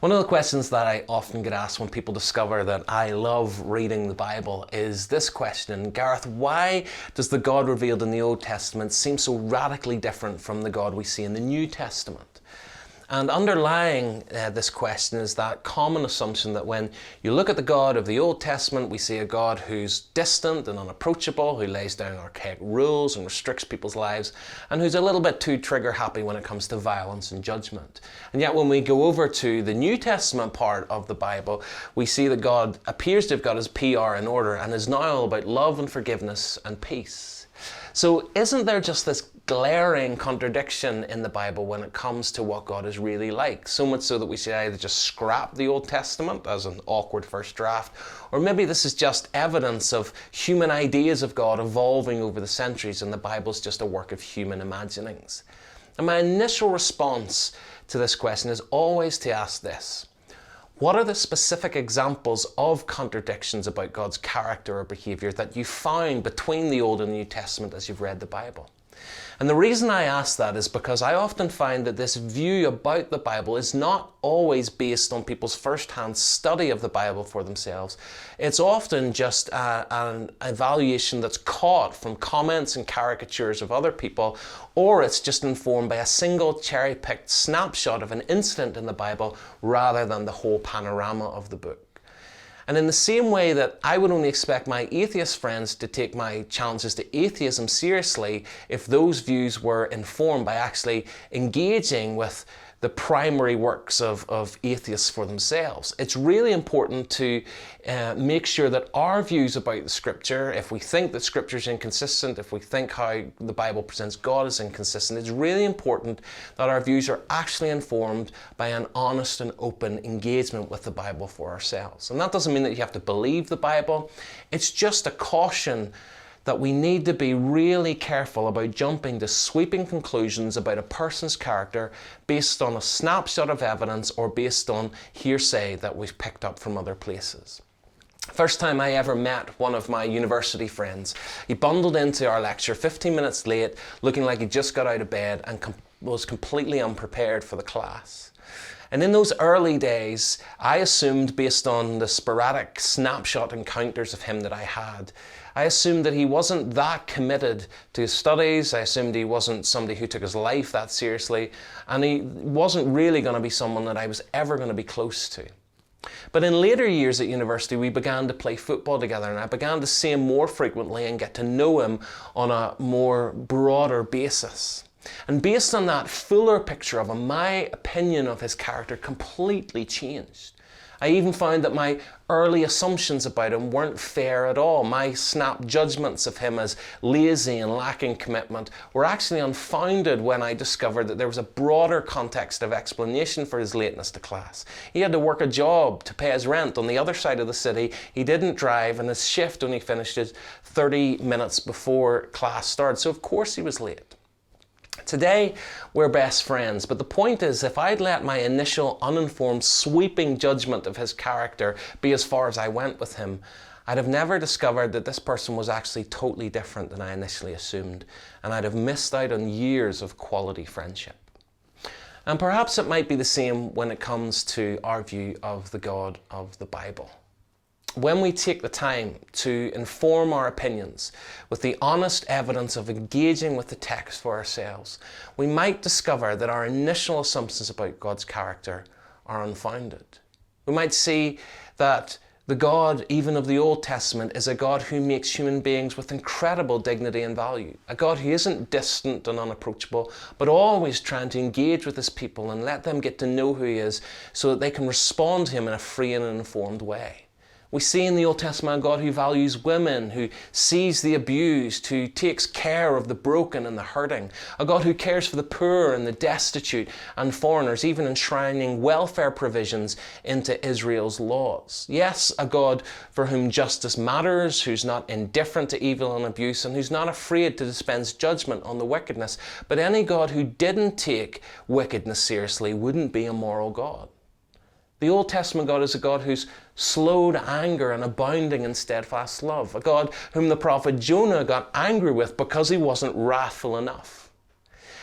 One of the questions that I often get asked when people discover that I love reading the Bible is this question: Gareth, why does the God revealed in the Old Testament seem so radically different from the God we see in the New Testament? And underlying this question is that common assumption that when you look at the God of the Old Testament, we see a God who's distant and unapproachable, who lays down archaic rules and restricts people's lives, and who's a little bit too trigger happy when it comes to violence and judgment. And yet when we go over to the New Testament part of the Bible, we see that God appears to have got his PR in order and is now all about love and forgiveness and peace. So isn't there just this glaring contradiction in the Bible when it comes to what God is really like? So much so that we should either just scrap the Old Testament as an awkward first draft, or maybe this is just evidence of human ideas of God evolving over the centuries and the Bible's just a work of human imaginings. And my initial response to this question is always to ask this: what are the specific examples of contradictions about God's character or behaviour that you find between the Old and New Testament as you've read the Bible? And the reason I ask that is because I often find that this view about the Bible is not always based on people's first-hand study of the Bible for themselves. It's often just an evaluation that's caught from comments and caricatures of other people, or it's just informed by a single cherry-picked snapshot of an incident in the Bible rather than the whole panorama of the book. And in the same way that I would only expect my atheist friends to take my challenges to atheism seriously if those views were informed by actually engaging with the primary works of atheists for themselves, it's really important to make sure that our views about the Scripture, if we think that Scripture is inconsistent, if we think how the Bible presents God as inconsistent, it's really important that our views are actually informed by an honest and open engagement with the Bible for ourselves. And that doesn't mean that you have to believe the Bible. It's just a caution that we need to be really careful about jumping to sweeping conclusions about a person's character based on a snapshot of evidence or based on hearsay that we've picked up from other places. First time I ever met one of my university friends, he bundled into our lecture 15 minutes late, looking like he just got out of bed and was completely unprepared for the class. And in those early days, I assumed, based on the sporadic snapshot encounters of him that I had, I assumed that he wasn't that committed to his studies. I assumed he wasn't somebody who took his life that seriously, and he wasn't really going to be someone that I was ever going to be close to. But in later years at university, we began to play football together, and I began to see him more frequently and get to know him on a more broader basis. And based on that fuller picture of him, my opinion of his character completely changed. I even found that my early assumptions about him weren't fair at all. My snap judgments of him as lazy and lacking commitment were actually unfounded when I discovered that there was a broader context of explanation for his lateness to class. He had to work a job to pay his rent on the other side of the city. He didn't drive, and his shift only finished 30 minutes before class started. So of course he was late. Today, we're best friends, but the point is, if I'd let my initial uninformed sweeping judgment of his character be as far as I went with him, I'd have never discovered that this person was actually totally different than I initially assumed, and I'd have missed out on years of quality friendship. And perhaps it might be the same when it comes to our view of the God of the Bible. When we take the time to inform our opinions with the honest evidence of engaging with the text for ourselves, we might discover that our initial assumptions about God's character are unfounded. We might see that the God, even of the Old Testament, is a God who makes human beings with incredible dignity and value. A God who isn't distant and unapproachable, but always trying to engage with his people and let them get to know who he is so that they can respond to him in a free and informed way. We see in the Old Testament a God who values women, who sees the abused, who takes care of the broken and the hurting. A God who cares for the poor and the destitute and foreigners, even enshrining welfare provisions into Israel's laws. Yes, a God for whom justice matters, who's not indifferent to evil and abuse, and who's not afraid to dispense judgment on the wickedness. But any God who didn't take wickedness seriously wouldn't be a moral God. The Old Testament God is a God who's slow to anger and abounding in steadfast love. A God whom the prophet Jonah got angry with because he wasn't wrathful enough.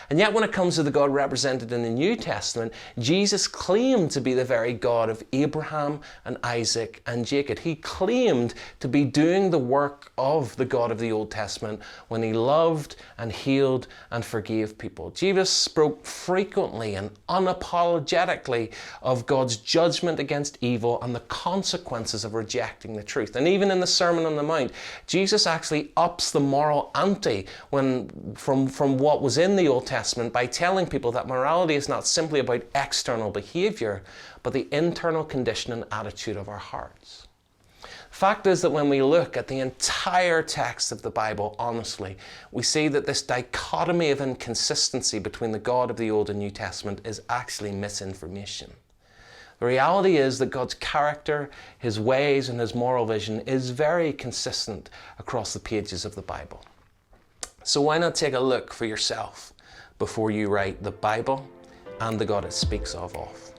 And yet when it comes to the God represented in the New Testament, Jesus claimed to be the very God of Abraham and Isaac and Jacob. He claimed to be doing the work of the God of the Old Testament when he loved and healed and forgave people. Jesus spoke frequently and unapologetically of God's judgment against evil and the consequences of rejecting the truth. And even in the Sermon on the Mount, Jesus actually ups the moral ante from what was in the Old Testament by telling people that morality is not simply about external behavior, but the internal condition and attitude of our hearts. Fact is that when we look at the entire text of the Bible honestly, we see that this dichotomy of inconsistency between the God of the Old and New Testament is actually misinformation. The reality is that God's character, his ways, and his moral vision is very consistent across the pages of the Bible. So why not take a look for yourself before you write the Bible and the God it speaks of off?